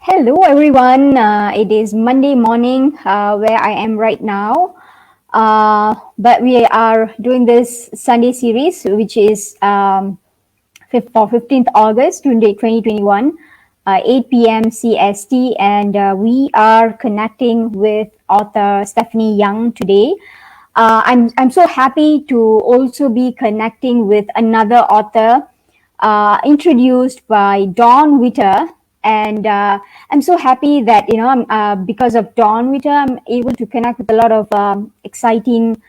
Hello, everyone. It is Monday morning where I am right now. But we are doing this Sunday series, which is for 15th August 2021, 8 p.m. CST. And we are connecting with author Stephanie Young today. I'm so happy to also be connecting with another author introduced by Dawn Witter. And I'm so happy that, because of Dawn Witter, I'm able to connect with a lot of exciting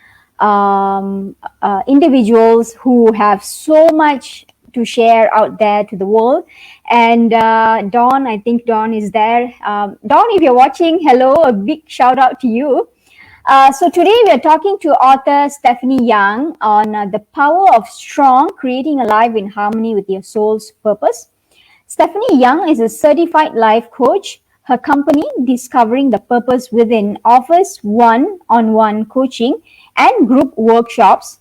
individuals who have so much to share out there to the world. And Dawn, I think Dawn is there. Dawn, if you're watching, hello, a big shout out to you. So today we are talking to author Stephanie Young on the power of strong, creating a life in harmony with your soul's purpose. Stephanie Young is a certified life coach. Her company, Discovering the Purpose Within, offers one-on-one coaching and group workshops.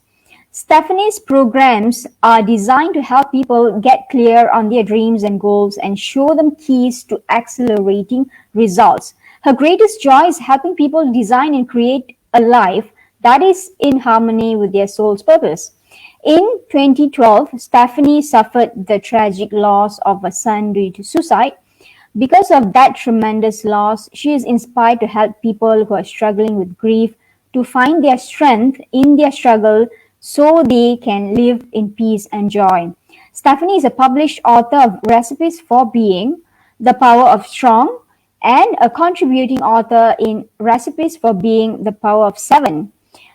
Stephanie's programs are designed to help people get clear on their dreams and goals and show them keys to accelerating results. Her greatest joy is helping people design and create a life that is in harmony with their soul's purpose. In 2012, Stephanie suffered the tragic loss of a son due to suicide. Because of that tremendous loss, she is inspired to help people who are struggling with grief to find their strength in their struggle so they can live in peace and joy. Stephanie is a published author of Recipes for Being, The Power of Strong, and a contributing author in Recipes for Being, The Power of Seven.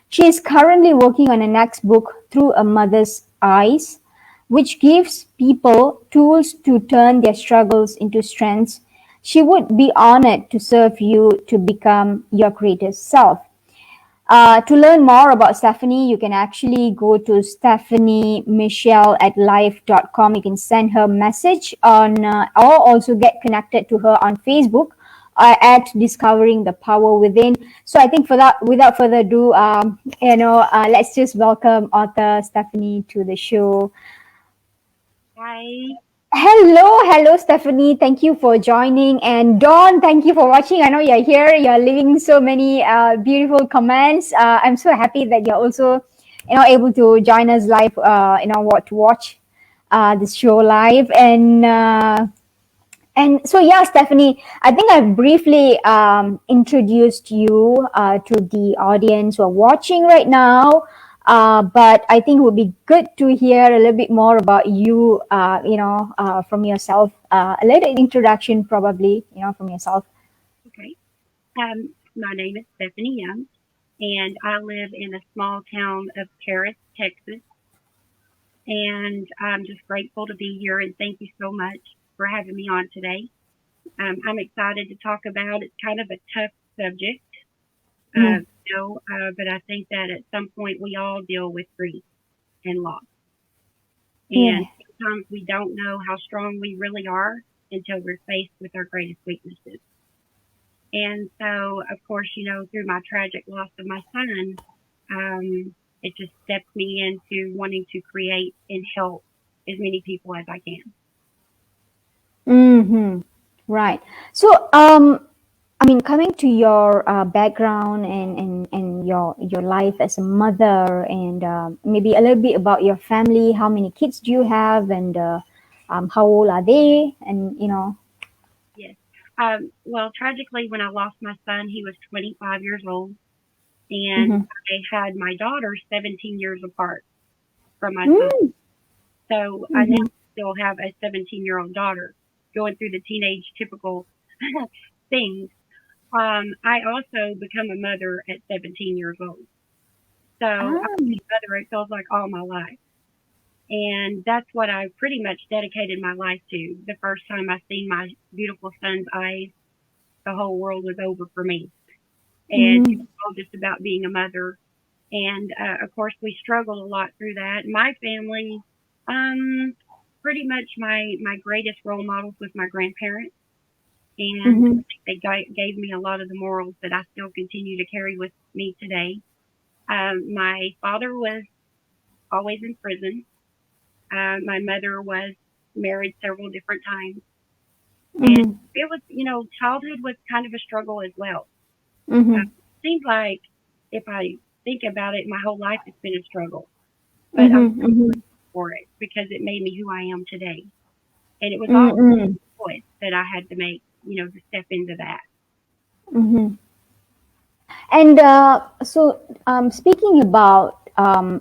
She is currently working on a next book, Through a Mother's Eyes, which gives people tools to turn their struggles into strengths. She would be honored to serve you to become your greatest self. To learn more about Stephanie, you can actually go to stephaniemichelle@life.com. You can send her message on, or also get connected to her on Facebook at Discovering the Power Within. So I think for that, without further ado, let's just welcome author Stephanie to the show. Hi. Hello, Stephanie. Thank you for joining. And Dawn, thank you for watching. I know you're here. You're leaving so many beautiful comments. I'm so happy that you're also, able to join us live. To watch this show live. And so, yeah, Stephanie, I think I briefly introduced you to the audience who are watching right now. But I think it would be good to hear a little bit more about you, from yourself. A little introduction, probably, from yourself. Okay. My name is Stephanie Young, and I live in a small town of Paris, Texas. And I'm just grateful to be here, and thank you so much for having me on today. I'm excited to talk about. It's kind of a tough subject, Mm, but I think that at some point we all deal with grief and loss, and yeah. sometimes we don't know how strong we really are until we're faced with our greatest weaknesses. And so, of course, through my tragic loss of my son, it just stepped me into wanting to create and help as many people as I can. Mm-hmm. Right. So, I mean, coming to your background and your life as a mother, and maybe a little bit about your family. How many kids do you have, and how old are they? And Yes. Well, tragically, when I lost my son, he was 25 years old, and mm-hmm. I had my daughter 17 years apart from my son. Mm-hmm. So I now still have a 17-year-old daughter going through the teenage typical things. I also become a mother at 17 years old. So I've Ah, been a mother, it feels like all my life. And that's what I pretty much dedicated my life to. The first time I seen my beautiful son's eyes, the whole world was over for me. And it mm-hmm. was all just about being a mother. And of course, we struggled a lot through that. My family, um, pretty much my greatest role models was my grandparents. And Mm-hmm. they gave me a lot of the morals that I still continue to carry with me today. My father was always in prison. My mother was married several different times. And Mm-hmm. it was, childhood was kind of a struggle as well. Mm-hmm. Seems like if I think about it, my whole life has been a struggle, but I'm Mm-hmm. Mm-hmm. for it because it made me who I am today. And it was all Mm-hmm. a choice that I had to make, to step into that. Mm-hmm. And speaking about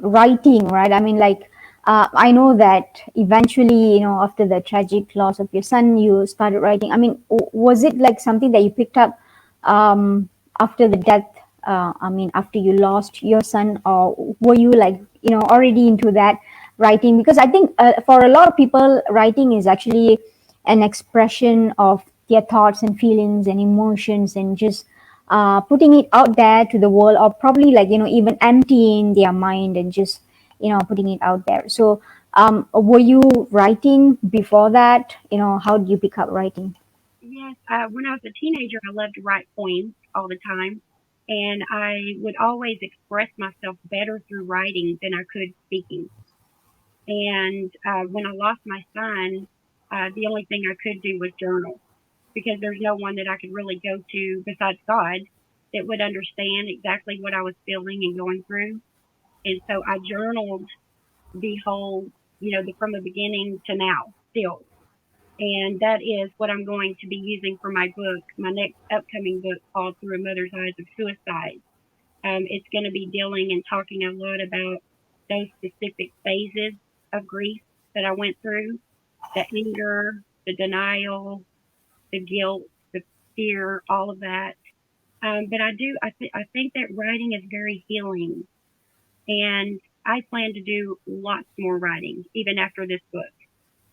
writing, right? I mean, like, I know that eventually, after the tragic loss of your son, you started writing. I mean, was it like something that you picked up after the death? I mean, after you lost your son, or were you like, already into that writing? Because I think for a lot of people, writing is actually an expression of their thoughts and feelings and emotions and just putting it out there to the world, or probably like even emptying their mind and just putting it out there. So were you writing before that? How did you pick up writing? Yes, when I was a teenager, I loved to write poems all the time, and I would always express myself better through writing than I could speaking. And when I lost my son, the only thing I could do was journal because there's no one that I could really go to besides God that would understand exactly what I was feeling and going through. And so I journaled the whole, from the beginning to now still. And that is what I'm going to be using for my book, my next upcoming book called Through a Mother's Eyes of Suicide. It's going to be dealing and talking a lot about those specific phases of grief that I went through, the anger, the denial, the guilt, the fear, all of that. But I think that writing is very healing, and I plan to do lots more writing even after this book.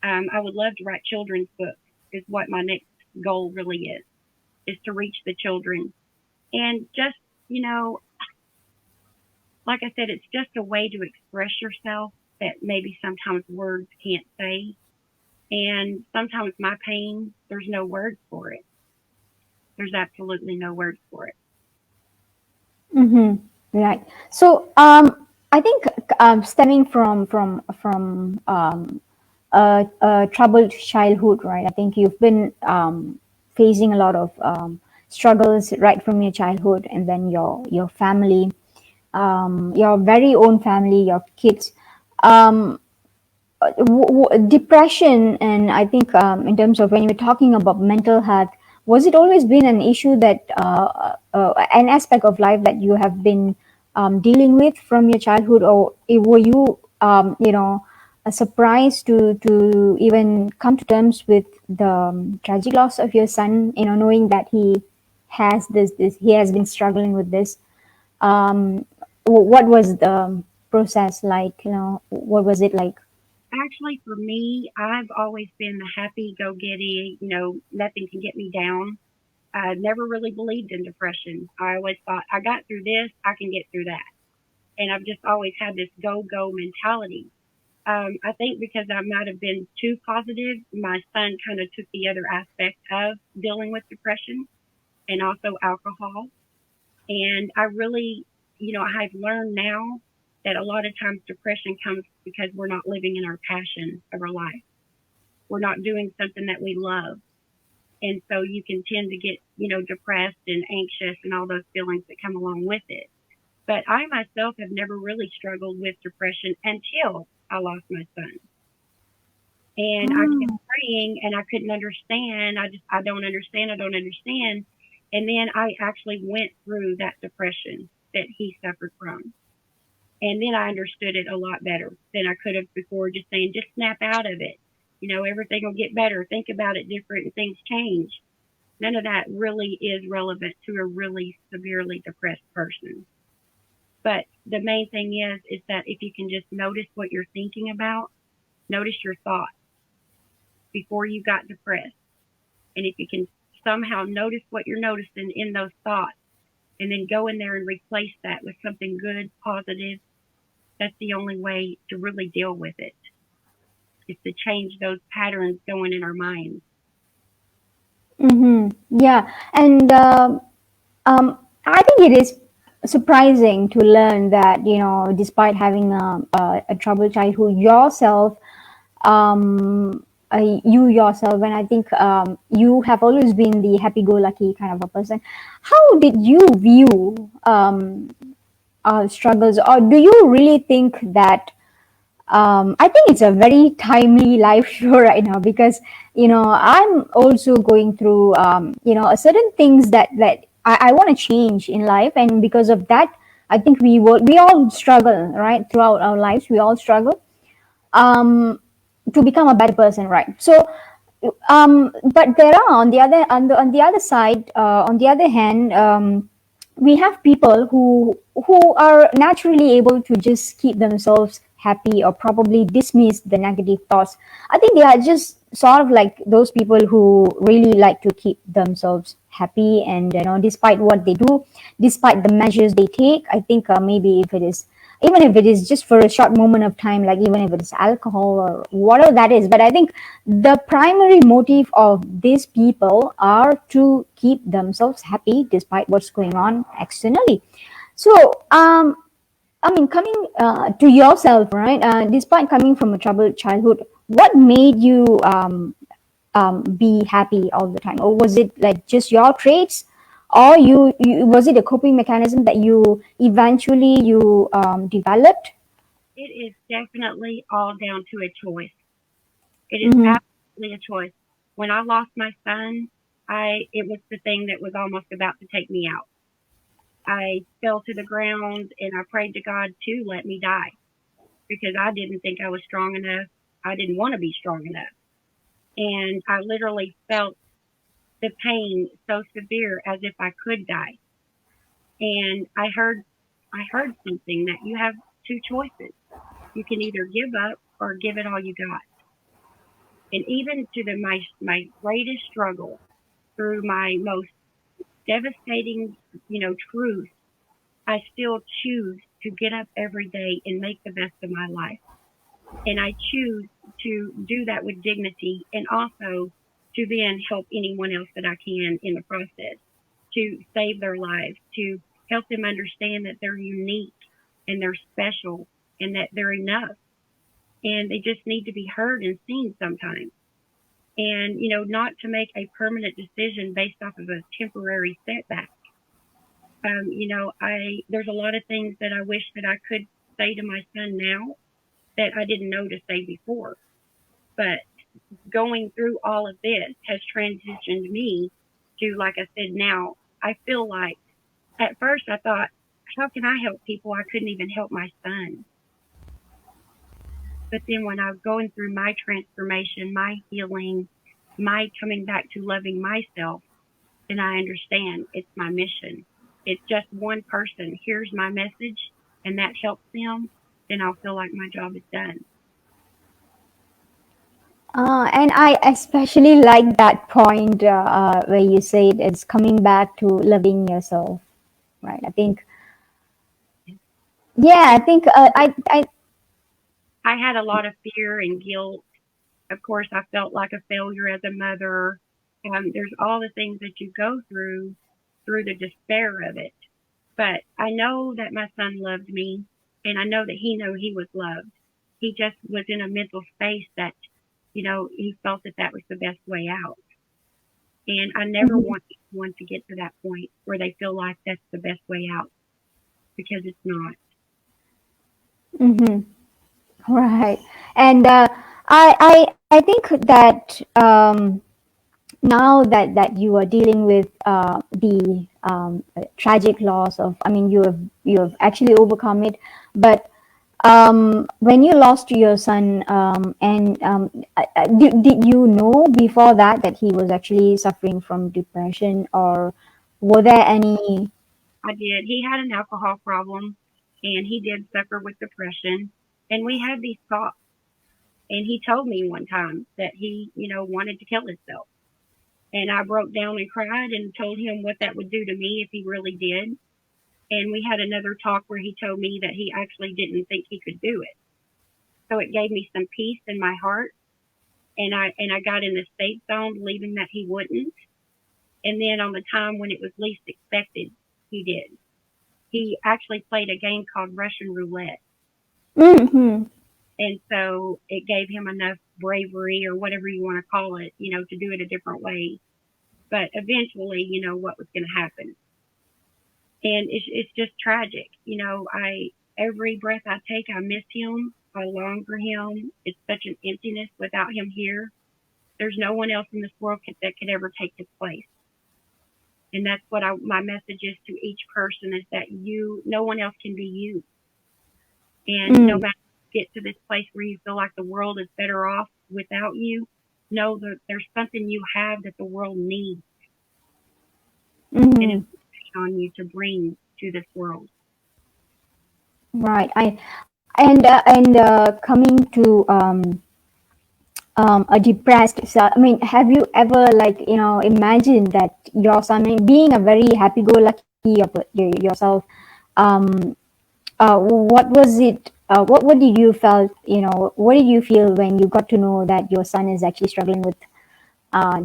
I would love to write children's books. Is what my next goal really is to reach the children and just you know like I said, it's just a way to express yourself that maybe sometimes words can't say. And sometimes my pain, there's no words for it. There's absolutely no words for it. Mm-hmm. Right. So I think stemming from a troubled childhood, right? I think you've been facing a lot of struggles right from your childhood, and then your family, your very own family, your kids. Um, Depression, and I think in terms of when you're talking about mental health, was it always been an issue that an aspect of life that you have been dealing with from your childhood, or were you surprised to even come to terms with the tragic loss of your son, knowing that he has been struggling with this? um, what was the process like? What was it like? Actually, for me, I've always been the happy go getty, nothing can get me down. I never really believed in depression. I always thought I got through this, I can get through that. And I've just always had this go go mentality. I think because I might have been too positive, my son kind of took the other aspect of dealing with depression and also alcohol. And I really, I've learned now that a lot of times depression comes because we're not living in our passion of our life. We're not doing something that we love. And so you can tend to get, depressed and anxious and all those feelings that come along with it. But I myself have never really struggled with depression until I lost my son. And I kept Oh. praying and I couldn't understand. I don't understand. I don't understand. And then I actually went through that depression that he suffered from. And then I understood it a lot better than I could have before, just saying, just snap out of it. Everything will get better. Think about it different and things change. None of that really is relevant to a really severely depressed person. But the main thing is that if you can just notice what you're thinking about, notice your thoughts before you got depressed. And if you can somehow notice what you're noticing in those thoughts and then go in there and replace that with something good, positive, that's the only way to really deal with it, is to change those patterns going in our minds. Mm-hmm. Yeah, and I think it is surprising to learn that despite having a troubled childhood yourself, you yourself, and I think you have always been the happy-go-lucky kind of a person. How did you view struggles, or do you really think that I think it's a very timely live show right now because I'm also going through a certain things that I want to change in life, and because of that, I think we all struggle right throughout our lives. We all struggle um, to become a better person, right? So, but there are on the other side, on the other hand. We have people who are naturally able to just keep themselves happy or probably dismiss the negative thoughts. I think they are just sort of like those people who really like to keep themselves happy, and despite what they do, despite the measures they take, I think maybe if it is, even if it is just for a short moment of time, like even if it's alcohol or whatever that is, but I think the primary motive of these people are to keep themselves happy despite what's going on externally. So I mean, coming to yourself, right? Despite coming from a troubled childhood, what made you be happy all the time, or was it like just your traits, or you was it a coping mechanism that you eventually you developed? It is definitely all down to a choice. It is Mm-hmm. absolutely a choice. When I lost my son, I it was the thing that was almost about to take me out. I fell to the ground and I prayed to God to let me die because I didn't think I was strong enough. I didn't want to be strong enough. And I literally felt the pain so severe as if I could die. And I heard something that you have two choices. You can either give up or give it all you got. And even to my greatest struggle, through my most devastating, truth, I still choose to get up every day and make the best of my life. And I choose to do that with dignity and also to then help anyone else that I can in the process, to save their lives, to help them understand that they're unique and they're special and that they're enough. And they just need to be heard and seen sometimes. And, not to make a permanent decision based off of a temporary setback. There's a lot of things that I wish that I could say to my son now that I didn't know to say before. But going through all of this has transitioned me to, like I said, now I feel like at first I thought, how can I help people? I couldn't even help my son. But then when I was going through my transformation, my healing, my coming back to loving myself, then I understand it's my mission. It's just one person hears my message and that helps them, then I'll feel like my job is done. And I especially like that point where you said it's coming back to loving yourself, right? I think, yeah, I And think I had a lot of fear and guilt. Of course, I felt like a failure as a mother. There's all the things that you go through the despair of it. But I know that my son loved me, and I know that he knew he was loved. He just was in a mental space that, he felt that that was the best way out. And I never mhm, want anyone to get to that point where they feel like that's the best way out because it's not. mhm, right. And I think that now that you are dealing with the tragic loss of, I mean, you have actually overcome it, but when you lost your son, and did you know before that he was actually suffering from depression, or were there any? I did. He had an alcohol problem and he did suffer with depression. And we had these talks. And he told me one time that he, wanted to kill himself. And I broke down and cried and told him what that would do to me if he really did. And we had another talk where he told me that he actually didn't think he could do it. So it gave me some peace in my heart. And I got in the safe zone believing that he wouldn't. And then on the time when it was least expected, he did. He actually played a game called Russian roulette. Mm-hmm. And so it gave him enough bravery or whatever you want to call it, to do it a different way. But eventually, what was going to happen. And it's just tragic. I every breath I take, I miss him. I long for him. It's such an emptiness without him here. There's no one else in this world that could ever take his place. And that's what my message is to each person is that no one else can be you. And no Mm, matter you get to this place where you feel like the world is better off without you, know that there's something you have that the world needs and is mhm. on you to bring to this world. Right. Coming to a depressed son. I mean, have you ever imagined that your son, I mean, being a very happy-go-lucky yourself, um, what was it? What did you felt? What did you feel when you got to know that your son is actually struggling with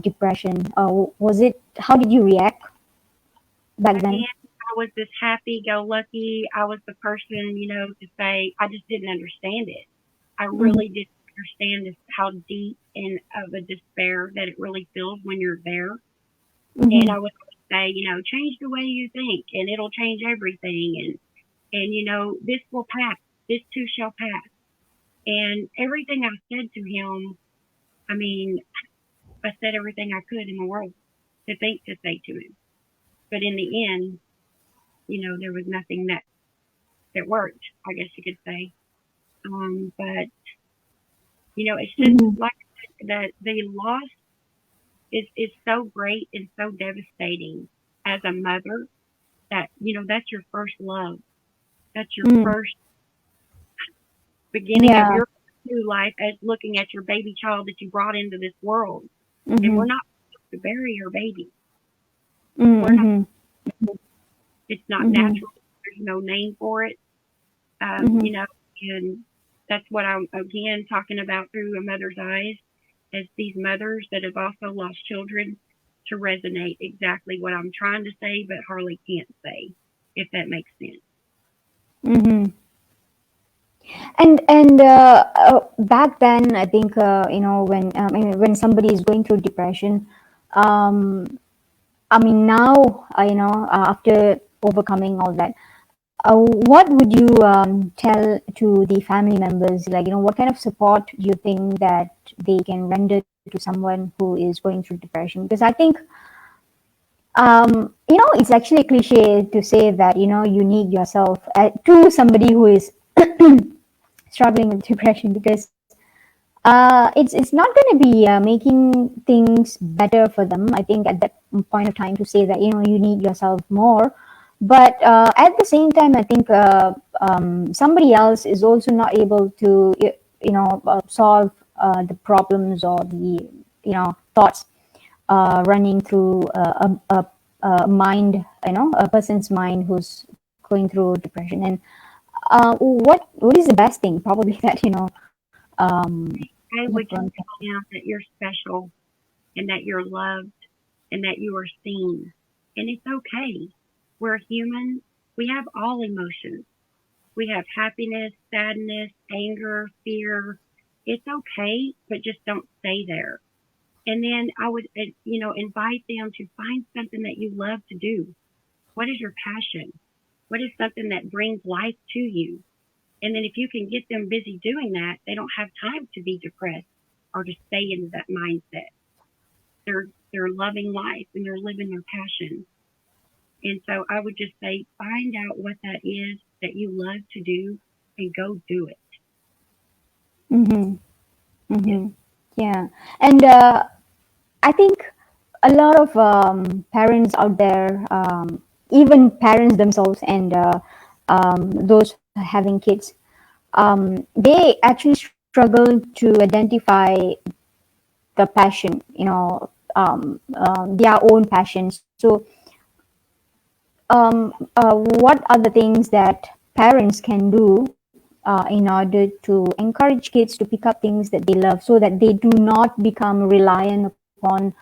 depression? Was it? How did you react back Again, then? I was this happy go lucky. I was the person, to say I just didn't understand it. I Mm-hmm. really didn't understand how deep and of a despair that it really feels when you're there. And Mm-hmm. I would say, change the way you think and it'll change everything. And this will pass. This too shall pass. And everything I said to him, I mean, I said everything I could in the world to think to say to him. But in the end, there was nothing that worked, I guess you could say. But it's just Mm-hmm. like that the loss is so great and so devastating as a mother that that's your first love. That's your Mm. first beginning of Yeah. your new life as looking at your baby child that you brought into this world. And we're Mm-hmm. not supposed to bury our baby. We're not. Mm-hmm. It's not Mm-hmm. natural. There's no name for it. Mm-hmm. And that's what I'm again talking about through a mother's eyes, as these mothers that have also lost children to resonate exactly what I'm trying to say, but hardly can't say, if that makes sense. Mm-hmm. And back then, I think when I mean, when somebody is going through depression, um, I mean now after overcoming all that, what would you tell to the family members? Like what kind of support do you think that they can render to someone who is going through depression? Because I think it's actually a cliche to say that you need yourself to somebody who is struggling with depression because it's not going to be making things better for them. I think at that point of time to say that you need yourself more, but at the same time, I think somebody else is also not able to solve the problems or the thoughts running through a mind, a person's mind who's going through depression. And what is the best thing probably that I you've would gone just through? tell them that you're special and that you're loved and that you are seen. And it's okay. We're human. We have all emotions. We have happiness, sadness, anger, fear. It's okay, but just don't stay there. And then I would, invite them to find something that you love to do. What is your passion? What is something that brings life to you? And then if you can get them busy doing that, they don't have time to be depressed or to stay in that mindset. They're loving life and they're living their passion. And so I would just say find out what that is that you love to do and go do it. Mm-hmm. Yes. Mm-hmm. Yeah. And I think a lot of parents out there, even parents themselves, and those having kids, they actually struggle to identify the passion, their own passion. So, what are the things that parents can do in order to encourage kids to pick up things that they love so that they do not become reliant upon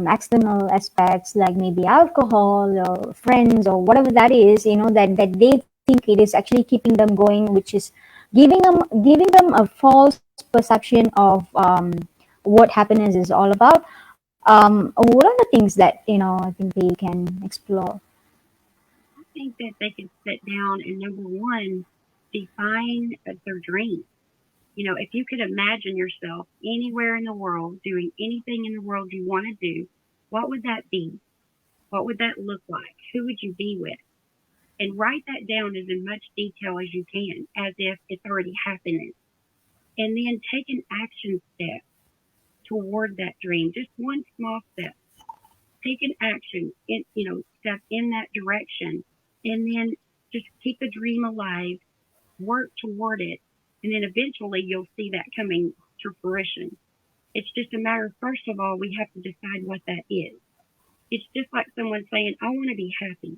external aspects like maybe alcohol or friends or whatever that is, that they think it is actually keeping them going, which is giving them a false perception of what happiness is all about. What are the things that I think they can explore? I think that they could sit down and number one, define their dream. If you could imagine yourself anywhere in the world doing anything in the world you want to do, what would that be? What would that look like? Who would you be with? And write that down as in much detail as you can, as if it's already happening. And then take an action step toward that dream, just one small step. Take an action, step in that direction, and then just keep the dream alive, work toward it, and then eventually you'll see that coming to fruition. It's just a matter of, first of all, we have to decide what that is. It's just like someone saying, I want to be happy.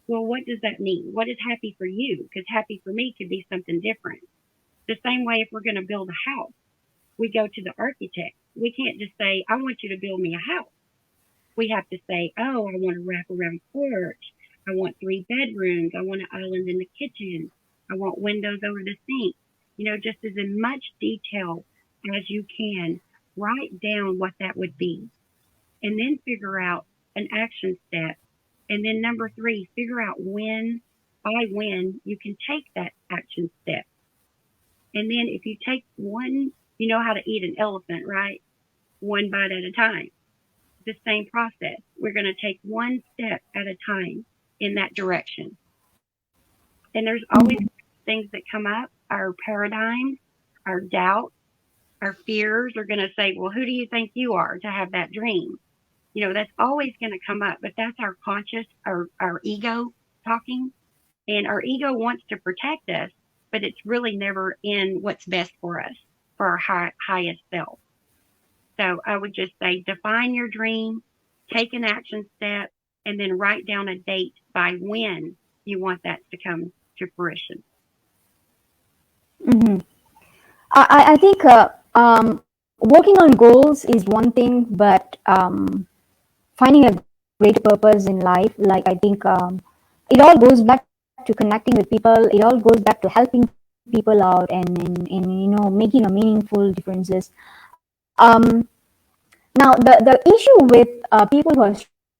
Well, what does that mean? What is happy for you? Because happy for me could be something different. The same way if we're going to build a house, we go to the architect. We can't just say, I want you to build me a house. We have to say, oh, I want a wraparound porch. I want 3 bedrooms. I want an island in the kitchen. I want windows over the sink. Just as in much detail as you can, write down what that would be. And then figure out an action step. And then number 3, figure out by when you can take that action step. And then if you take one, you know how to eat an elephant, right? One bite at a time. The same process. We're going to take one step at a time in that direction. And there's always things that come up, our paradigms, our doubts, our fears are going to say, well, who do you think you are to have that dream? That's always going to come up, but that's our conscious, our ego talking. And our ego wants to protect us, but it's really never in what's best for us, for our highest self. So I would just say define your dream, take an action step, and then write down a date by when you want that to come to fruition. Mm-hmm. I think working on goals is one thing, but finding a greater purpose in life, like I think it all goes back to connecting with people. It all goes back to helping people out and making a meaningful differences. Now, the issue with people who are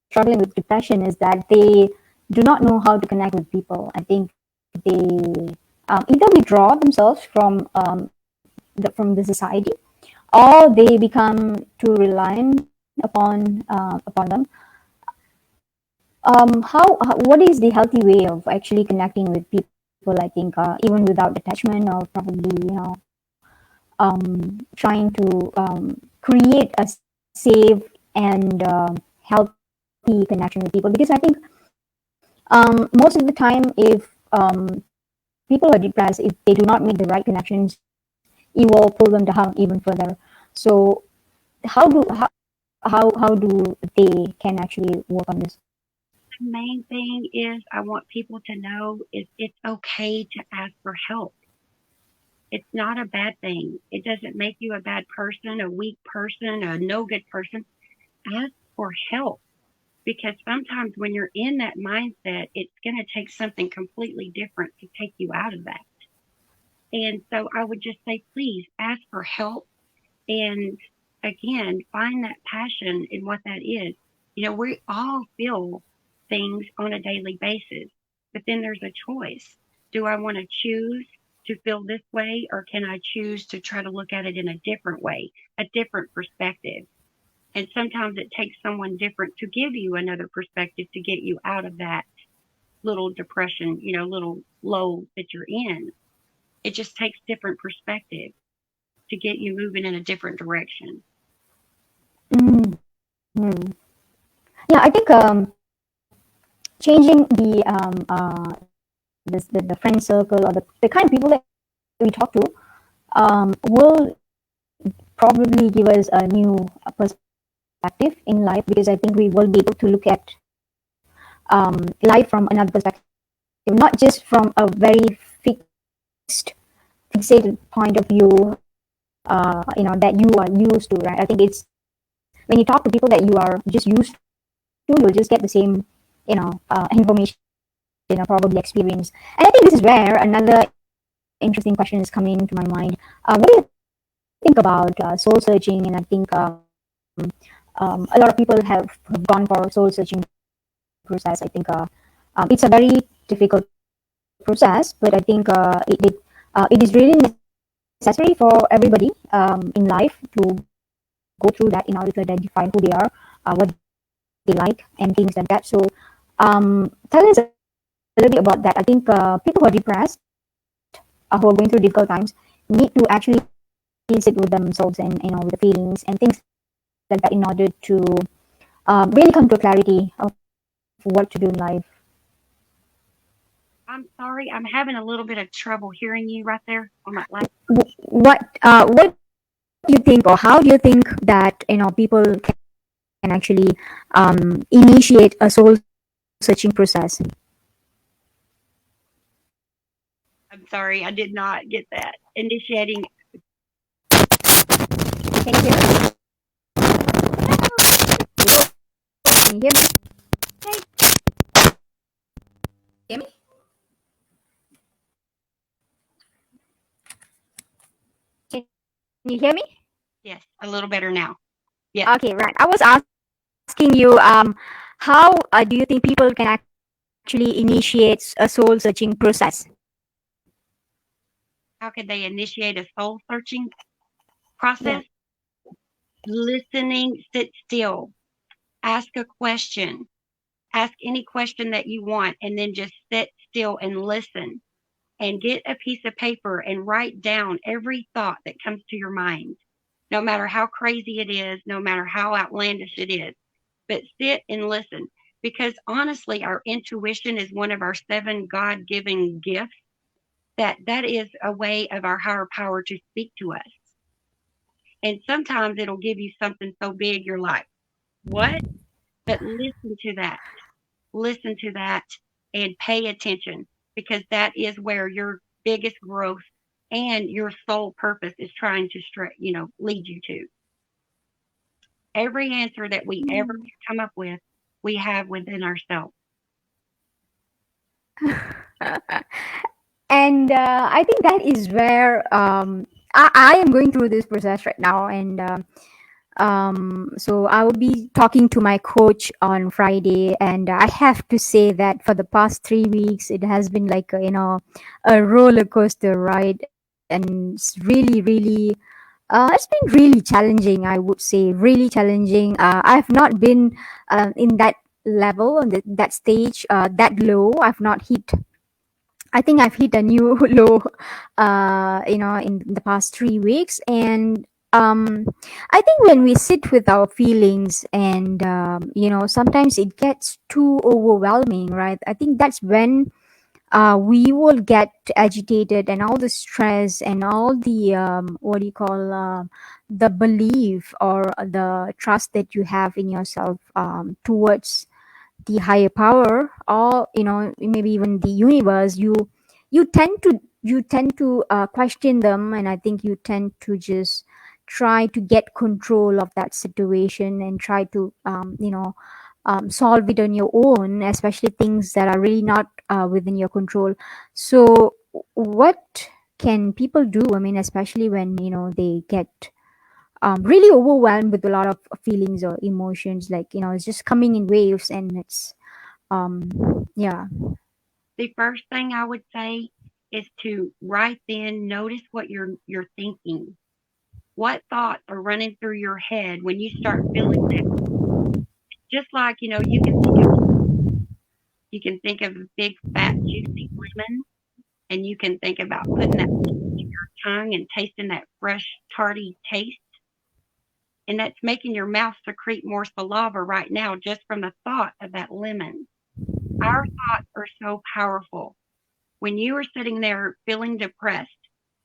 struggling with depression is that they do not know how to connect with people. I think they either withdraw themselves from the society, or they become too reliant upon them. What is the healthy way of actually connecting with people? I think even without attachment, or probably trying to create a safe and healthy connection with people, because I think most of the time, if people are depressed, if they do not make the right connections, it will pull them down even further. So how do they can actually work on this? The main thing is I want people to know is it's okay to ask for help. It's not a bad thing. It doesn't make you a bad person, a weak person, a no good person. Ask for help, because sometimes when you're in that mindset, it's going to take something completely different to take you out of that. And so I would just say, please ask for help. And again, find that passion in what that is. We all feel things on a daily basis, but then there's a choice. Do I want to choose to feel this way, or can I choose to try to look at it in a different way, a different perspective? And sometimes it takes someone different to give you another perspective to get you out of that little depression, little low that you're in. It just takes different perspective to get you moving in a different direction. Mm-hmm. Yeah, I think changing the friend circle, or the kind of people that we talk to will probably give us a new perspective in life, because I think we will be able to look at life from another perspective, not just from a very fixated point of view, that you are used to, right? I think it's when you talk to people that you are just used to, you'll just get the same, information, probably experience. And I think this is where another interesting question is coming to my mind. What do you think about soul searching, and I think a lot of people have gone for soul searching process. I think it's a very difficult process, but I think it is really necessary for everybody in life to go through that in order to identify who they are, what they like, and things like that. So, tell us a little bit about that. I think people who are depressed, who are going through difficult times, need to actually sit with themselves and with the feelings and things like that in order to really come to a clarity of what to do in life. I'm sorry, I'm having a little bit of trouble hearing you right there on that last. What do you think, or how do you think that people can actually initiate a soul searching process? I'm sorry, I did not get that. Initiating. Can you hear me? Can you hear me? Hey, Hear me? Can you hear me? yes, a little better now. Yes. Okay, right. I was asking you, how do you think people can actually initiate a soul searching process? How could they initiate a soul searching Yeah. process? Listening, sit still, ask a question, ask any question that you want, and then just sit still and listen and get a piece of paper and write down every thought that comes to your mind, no matter how crazy it is, no matter how outlandish it is. But sit and listen because honestly, our intuition is one of our seven God given gifts. That is a way of our higher power to speak to us. And sometimes it'll give you something so big you're like, what? But listen to that, and pay attention because that is where your biggest growth and your soul purpose is trying to lead you to. Every answer that we ever come up with, we have within ourselves. And I think that is where I am going through this process right now, and so I will be talking to my coach on Friday, and I have to say that for the past 3 weeks, it has been like a roller coaster ride, and it's really. It's been really challenging, I would say, really challenging. I've not been in that level, on that stage, that low. I think I've hit a new low, in the past 3 weeks. And I think when we sit with our feelings and, sometimes it gets too overwhelming, right? I think that's when we will get agitated, and all the stress and all the, what do you call, the belief or the trust that you have in yourself towards the higher power, or maybe even the universe, you tend to question them, and I think you tend to just try to get control of that situation and try to solve it on your own, especially things that are really not within your control. So what can people do, I mean, especially when they get really overwhelmed with a lot of feelings or emotions, like it's just coming in waves, and it's yeah. The first thing I would say is to right then notice what you're thinking. What thoughts are running through your head when you start feeling that? Just like, you can think of a big fat juicy lemon, and you can think about putting that in your tongue and tasting that fresh tarty taste, and that's making your mouth secrete more saliva right now just from the thought of that lemon. Our thoughts are so powerful. When you are sitting there feeling depressed,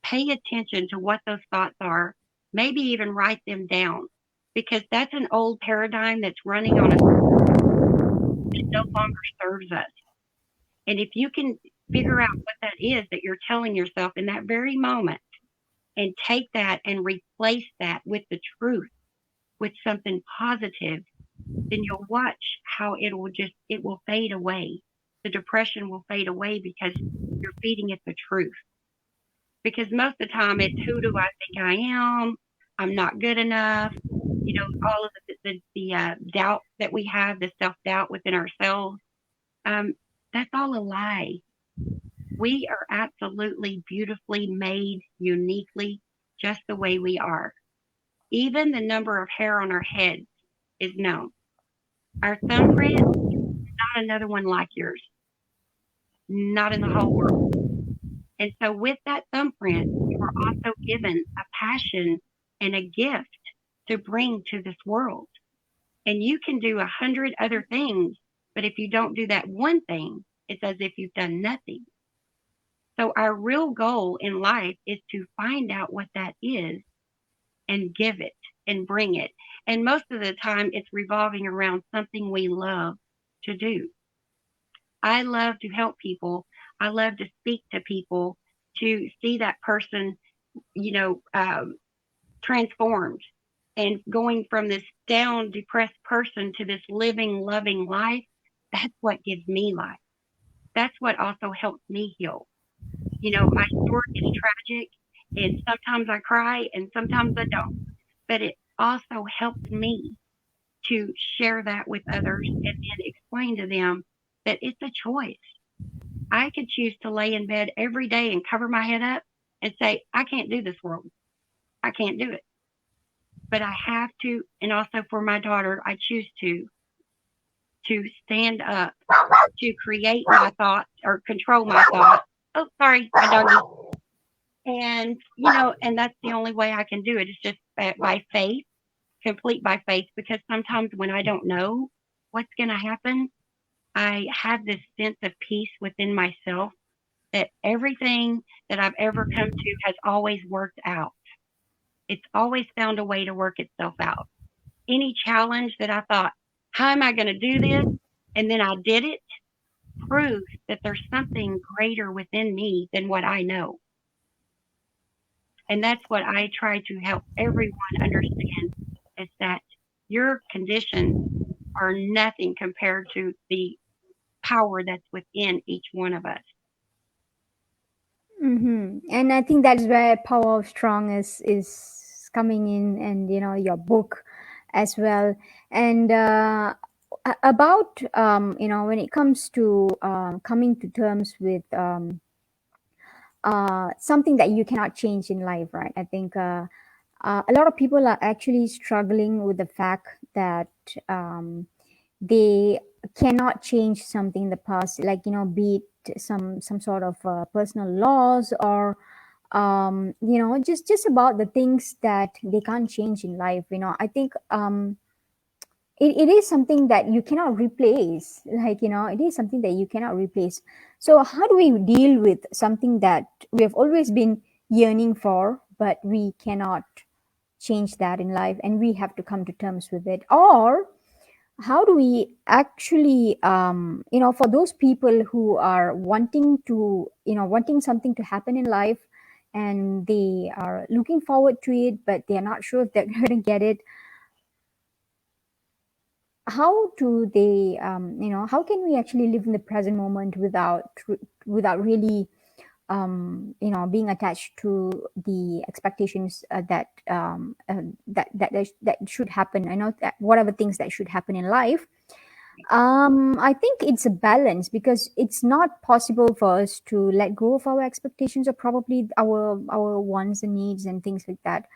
pay attention to what those thoughts are, maybe even write them down, because that's an old paradigm that's running on us that no longer serves us. And if you can figure out what that is that you're telling yourself in that very moment and take that and replace that with the truth, with something positive, then you'll watch how it will fade away. The depression will fade away because you're feeding it the truth. Because most of the time it's who do I think I am? I'm not good enough. All of the doubt that we have, the self-doubt within ourselves, um, that's all a lie. We are absolutely beautifully made uniquely just the way we are. Even the number of hair on our heads is known. Our thumbprint, not another one like yours, not in the whole world. And so, with that thumbprint, you are also given a passion and a gift to bring to this world. And you can do 100 other things, but if you don't do that one thing, it's as if you've done nothing. So, our real goal in life is to find out what that is and give it and bring it. And most of the time, it's revolving around something we love to do. I love to help people. I love to speak to people, to see that person, you know, um, transformed and going from this down, depressed person to this living, loving life. That's what gives me life. That's what also helps me heal. My story is tragic, and sometimes I cry and sometimes I don't, but it also helps me to share that with others and then explain to them that it's a choice. I could choose to lay in bed every day and cover my head up and say, I can't do this world. I can't do it. But I have to, and also for my daughter, I choose to stand up, to create my thoughts or control my thoughts. Oh, sorry, my doggy. And that's the only way I can do it. It's just by faith, complete by faith, because sometimes when I don't know what's going to happen, I have this sense of peace within myself that everything that I've ever come to has always worked out. It's always found a way to work itself out. Any challenge that I thought, how am I going to do this? And then I did it, proves that there's something greater within me than what I know. And that's what I try to help everyone understand is that your conditions are nothing compared to the power that's within each one of us. And I think that's where Power of Strong is coming in, and your book as well. And about when it comes to coming to terms with something that you cannot change in life, right? I think a lot of people are actually struggling with the fact that they cannot change something in the past, like be it some sort of personal laws, or just about the things that they can't change in life. I think it is something that you cannot replace, like it is something that you cannot replace. So how do we deal with something that we have always been yearning for, but we cannot change that in life, and we have to come to terms with it? Or how do we actually for those people who are wanting something to happen in life, and they are looking forward to it, but they're not sure if they're going to get it, how do they how can we actually live in the present moment without really being attached to the expectations that should happen? I know that whatever things that should happen in life, I think it's a balance, because it's not possible for us to let go of our expectations, or probably our wants and needs and things like that,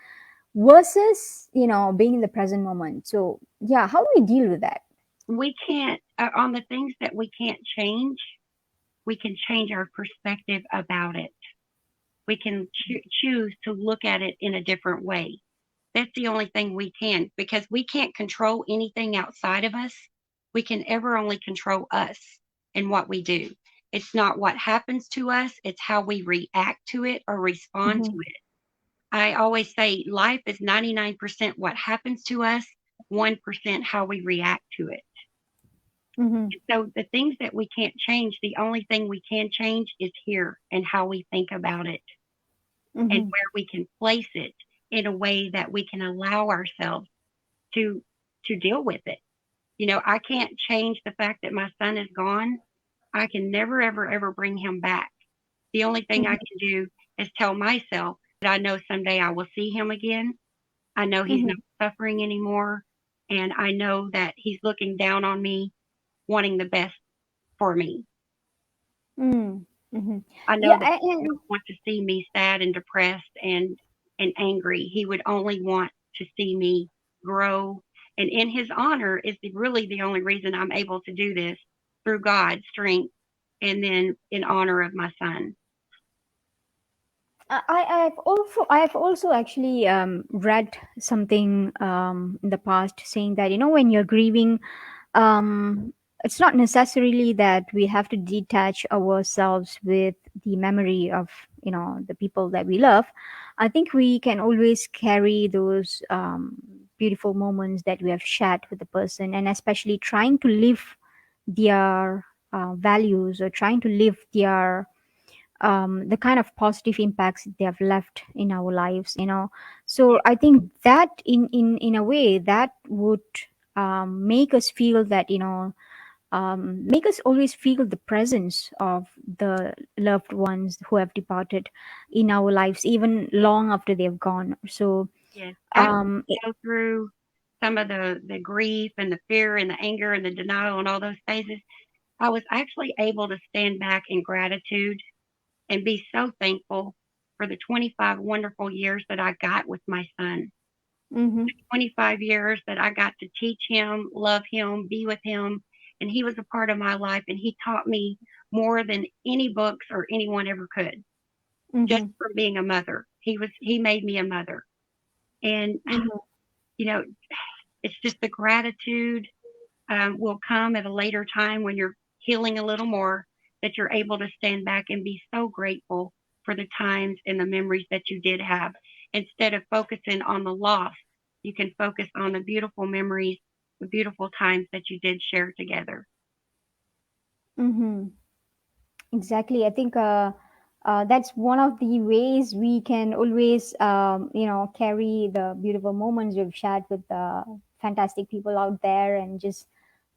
versus being in the present moment. So yeah, how do we deal with that? We can't, on the things that we can't change, we can change our perspective about it. We can choose to look at it in a different way. That's the only thing we can, because we can't control anything outside of us. We can ever only control us and what we do. It's not what happens to us, it's how we react to it or respond to Mm-hmm. it. I always say life is 99% what happens to us, 1% how we react to it. Mm-hmm. So the things that we can't change, the only thing we can change is here and how we think about it and Mm-hmm. where we can place it in a way that we can allow ourselves to deal with it. I can't change the fact that my son is gone. I can never ever ever bring him back. The only thing I Mm-hmm. can do is tell myself that I know someday I will see him again, I know he's not Mm-hmm. suffering anymore, and I know that he's looking down on me, wanting the best for me. Mm-hmm. I know Yeah, that he don't want to see me sad and depressed and angry. He would only want to see me grow. And in his honor is really the only reason I'm able to do this, through God's strength and then in honor of my son. I've also actually read something in the past saying that, when you're grieving, um, it's not necessarily that we have to detach ourselves with the memory of, the people that we love. I think we can always carry those beautiful moments that we have shared with the person, and especially trying to live their values, or trying to live their the kind of positive impacts they have left in our lives. So Yeah. I think that in a way that would make us feel that, make us always feel the presence of the loved ones who have departed in our lives, even long after they've gone. So Yes. After um you go through some of the grief and the fear and the anger and the denial and all those phases, I was actually able to stand back in gratitude and be so thankful for the 25 wonderful years that I got with my son. mhm, 25 years that I got to teach him, love him, be with him, and he was a part of my life, and he taught me more than any books or anyone ever could, just mhm, from being a mother. He made me a mother. And mhm, you know, it's just the gratitude will come at a later time when you're healing a little more, that you're able to stand back and be so grateful for the times and the memories that you did have. Instead of focusing on the loss, you can focus on the beautiful memories, the beautiful times that you did share together. mhm. Exactly. I think that's one of the ways we can always, carry the beautiful moments we've shared with the fantastic people out there, and just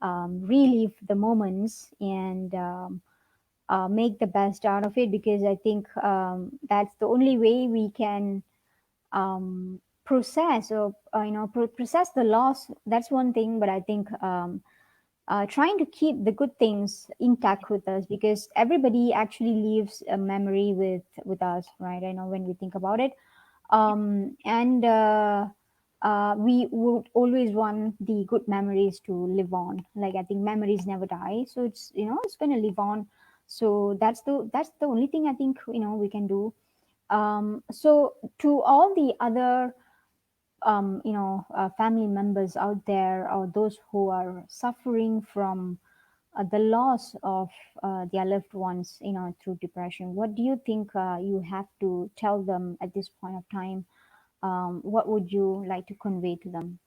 relive the moments, and make the best out of it, because I think that's the only way we can process, or process the loss. That's one thing, but I think trying to keep the good things intact with us, because everybody actually leaves a memory with us, right? I know, when we think about it, and we would always want the good memories to live on. Like, I think memories never die, so it's going to live on. So that's the only thing I think we can do. So to all the other family members out there, or those who are suffering from the loss of their loved ones, through depression, what do you think you have to tell them at this point of time? What would you like to convey to them?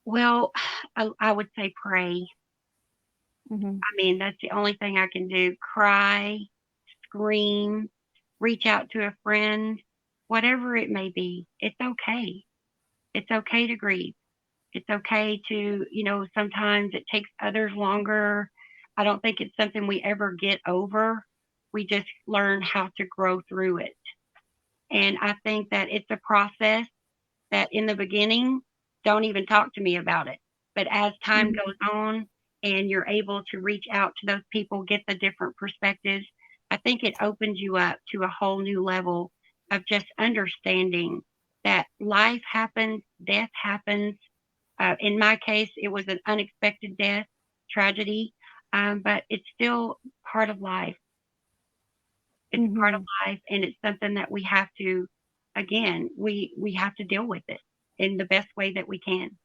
Well, I would say pray. Mm-hmm. I mean, that's the only thing I can do. Cry, scream, reach out to a friend, whatever it may be. It's okay. It's okay to grieve. It's okay to, sometimes it takes others longer. I don't think it's something we ever get over. We just learn how to grow through it. And I think that it's a process that in the beginning, don't even talk to me about it. But as time Mm-hmm. goes on and you're able to reach out to those people, get the different perspectives, I think it opens you up to a whole new level of just understanding that life happens, death happens. In my case, it was an unexpected death, tragedy, but it's still part of life. It's part of Mm-hmm. life, and it's something that we have to, again, we have to deal with it in the best way that we can.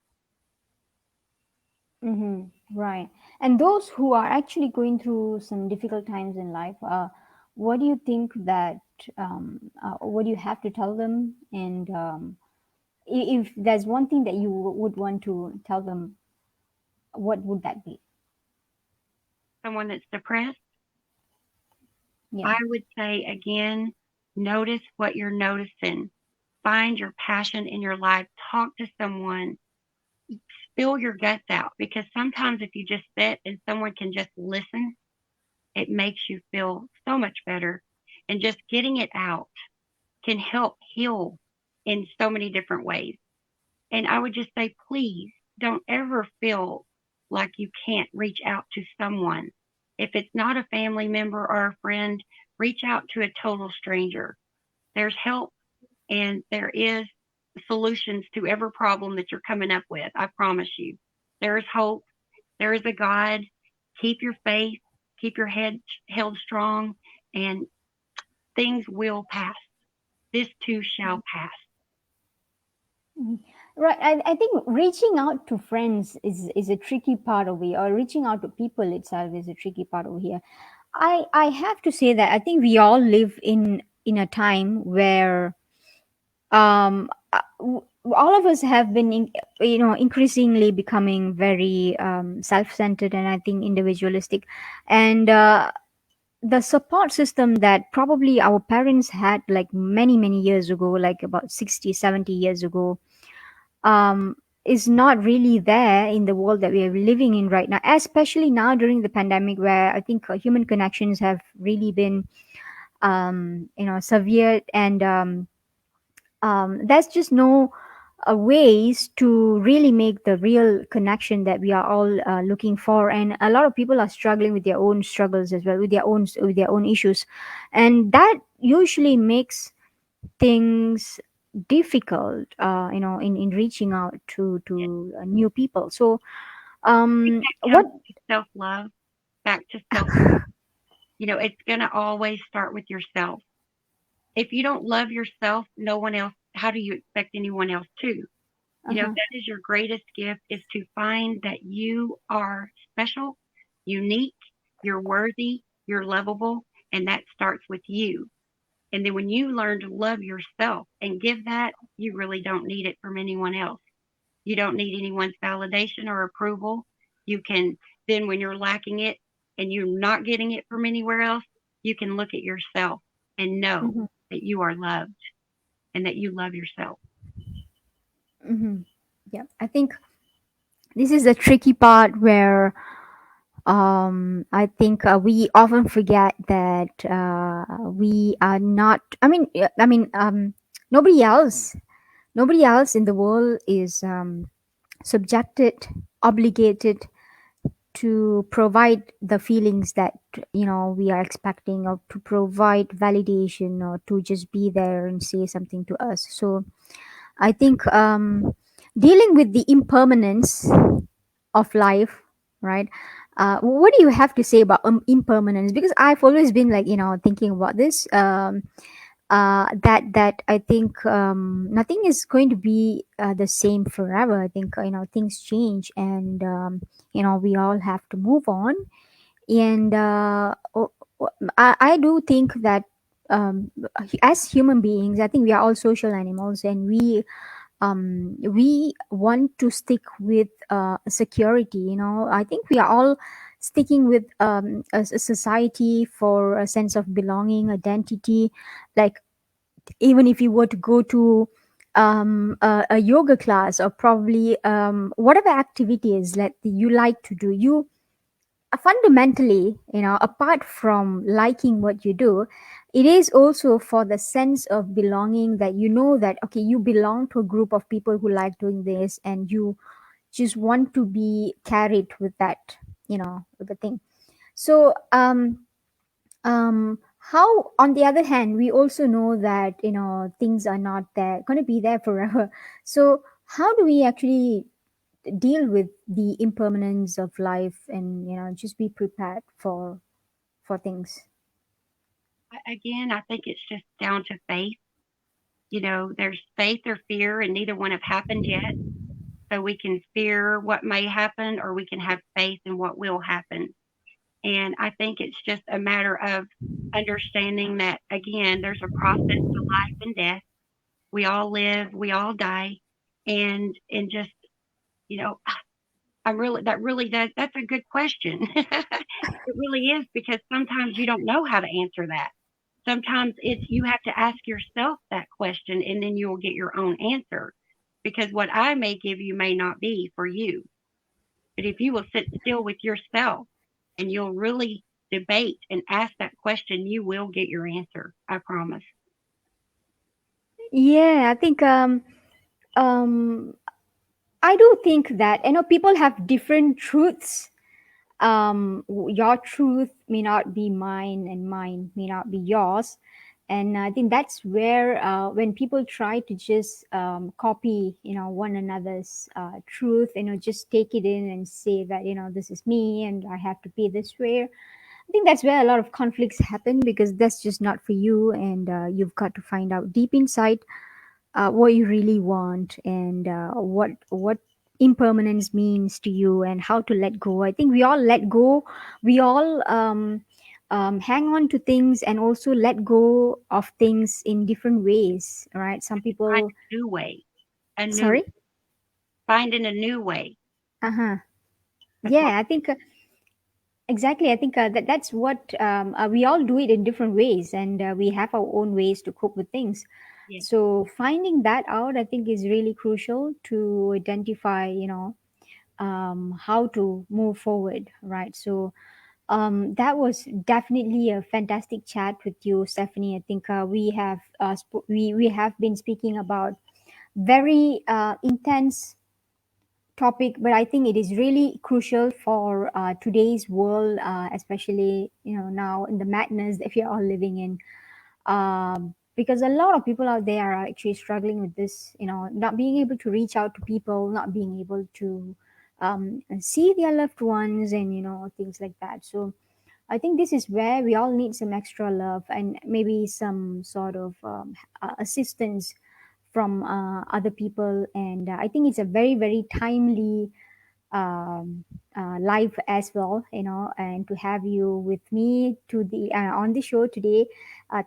Mm-hmm. Right. And those who are actually going through some difficult times in life, what do you think that, what do you have to tell them? And if there's one thing that you would want to tell them, what would that be? Someone that's depressed, Yeah. I would say again, notice what you're noticing. Find your passion in your life. Talk to someone. Spill your guts out, because sometimes if you just sit and someone can just listen, it makes you feel so much better. And just getting it out can help heal. in so many different ways. And I would just say, please don't ever feel like you can't reach out to someone. If it's not a family member or a friend, reach out to a total stranger. There's help and there is solutions to every problem that you're coming up with. I promise you. There is hope. There is a God. Keep your faith. Keep your head held strong, and things will pass. This too shall pass. Mhm. Right. I think reaching out to friends is a tricky part over here, or reaching out to people itself is a tricky part over here. I have to say that I think we all live in a time where all of us have been increasingly becoming very self-centered, and I think individualistic, and the support system that probably our parents had like many years ago, like about 60, 70 years ago, um, is not really there in the world that we are living in right now, especially now during the pandemic, where I think human connections have really been severed, and there's just no ways to really make the real connection that we are all looking for, and a lot of people are struggling with their own struggles as well, with their own issues, and that usually makes things difficult, in reaching out to new people. So Think that what comes to self love, back to self. It's going to always start with yourself. If you don't love yourself, no one else, how do you expect anyone else to? uh-huh, That is your greatest gift, is to find that you are special, unique, you're worthy, you're lovable, and that starts with you. And then when you learn to love yourself and give that, you really don't need it from anyone else. You don't need anyone's validation or approval. You can, then when you're lacking it and you're not getting it from anywhere else, you can look at yourself and know mhm, that you are loved and that you love yourself. mhm. Yeah, I think this is the tricky part where I think we often forget that we are not. Nobody else, nobody else in the world is subjected, obligated to provide the feelings that we are expecting, or to provide validation, or to just be there and say something to us. So I think dealing with the impermanence of life, right? What do you have to say about impermanence? Because I've always been like, thinking about this. That I think nothing is going to be the same forever. I think things change, and we all have to move on. And I do think that as human beings, I think we are all social animals, and we want to stick with security. I think we are all sticking with a society for a sense of belonging, identity. Like, even if you were to go to a yoga class, or probably whatever activities that you like to do, you fundamentally, apart from liking what you do, it is also for the sense of belonging, that that okay, you belong to a group of people who like doing this, and you just want to be carried with that, with the thing. So how, on the other hand, we also know that things are not there going to be there forever. So how do we actually deal with the impermanence of life, and just be prepared for things? Again, I think it's just down to faith. There's faith or fear, and neither one have happened yet. So we can fear what may happen, or we can have faith in what will happen. And I think it's just a matter of understanding that, again, there's a process to life and death. We all live, we all die. And just, you know, I'm really, that's a good question. It really is, because sometimes you don't know how to answer that. Sometimes it's, you have to ask yourself that question, and then you will get your own answer, because what I may give you may not be for you. But if you will sit still with yourself and you'll really debate and ask that question, you will get your answer. I promise. Yeah, I think um I do think that people have different truths. Your truth may not be mine, and mine may not be yours. And I think that's where when people try to just copy one another's truth, just take it in and say that this is me and I have to be this way. I think that's where a lot of conflicts happen, because that's just not for you, and you've got to find out deep inside what you really want, and what impermanence means to you, and how to let go. I think we all let go. We all hang on to things, and also let go of things in different ways, right? Some Find people. a new way, a new Sorry. finding a new way. Uh-huh. That's what. Yeah, I think exactly. I think that's what we all do it in different ways, and we have our own ways to cope with things. Yeah, So finding that out, I think, is really crucial to identify, how to move forward, right? So that was definitely a fantastic chat with you, Stephanie. I think we have been speaking about very intense topic, but I think it is really crucial for today's world, especially now in the madness that we are all living in. Because a lot of people out there are actually struggling with this, not being able to reach out to people, not being able to see their loved ones, and things like that. So I think this is where we all need some extra love, and maybe some sort of assistance from other people. And I think it's a very, very timely live as well, and to have you with me to the on the show today.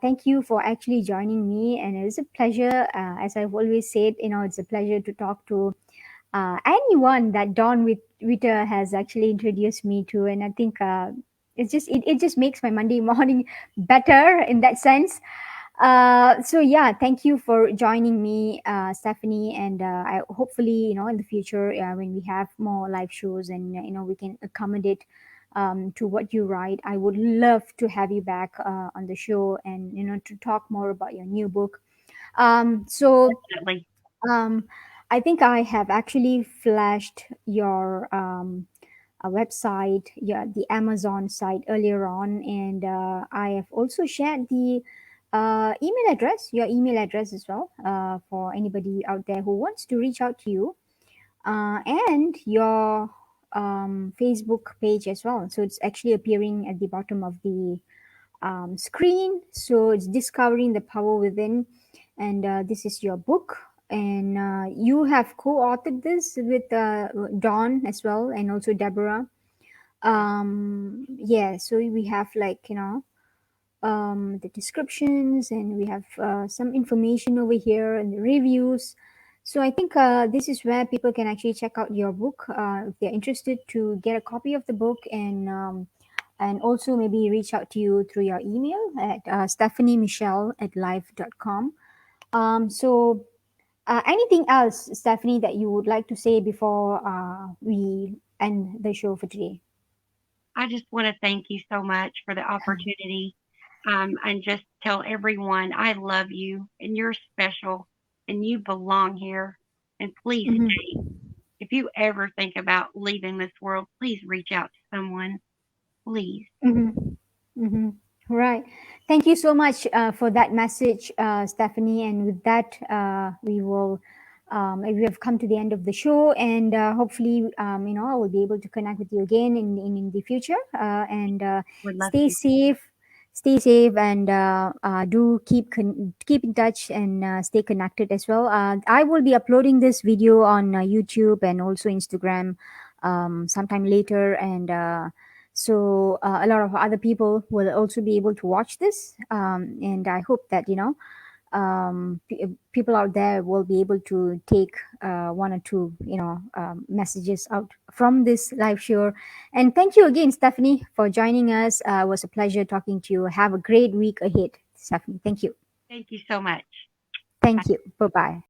Thank you for actually joining me, and it's a pleasure. As I've always said, it's a pleasure to talk to anyone that Don with Witter has actually introduced me to, and I think it just makes my Monday morning better in that sense. So yeah, thank you for joining me, Stephanie, and I hopefully in the future, when we have more live shows, and we can accommodate to what you write, I would love to have you back on the show, and to talk more about your new book. So definitely. um, I think I have actually flashed your website, yeah, the Amazon site earlier on, and I have also shared the email address, your email address as well, for anybody out there who wants to reach out to you, and your Facebook page as well. So it's actually appearing at the bottom of the screen. So it's Discovering the Power Within, and this is your book. And you have co-authored this with Dawn as well, and also Deborah. Yeah, so we have, like, the descriptions, and we have some information over here, and the reviews. So I think this is where people can actually check out your book if they're interested to get a copy of the book, and also maybe reach out to you through your email at stephaniemichelle@life.com. So anything else, Stephanie, that you would like to say before we end the show for today? I just want to thank you so much for the opportunity, and just tell everyone I love you and you're special and you belong here. And please Mhm. stay. If you ever think about leaving this world, please reach out to someone. Please. Mm-hmm. Mm-hmm. Right. Thank you so much for that message, Stephanie. And with that, we have come to the end of the show, and hopefully, I will be able to connect with you again in the future. And Would love stay to. safe. Stay safe, and do keep in touch, and stay connected as well. I will be uploading this video on YouTube and also Instagram sometime later, and so a lot of other people will also be able to watch this, and I hope that people out there will be able to take one or two messages out from this live show. And thank you again, Stephanie, for joining us. It was a pleasure talking to you. Have a great week ahead, Stephanie. Thank you. Thank you so much. Thank you. Bye bye.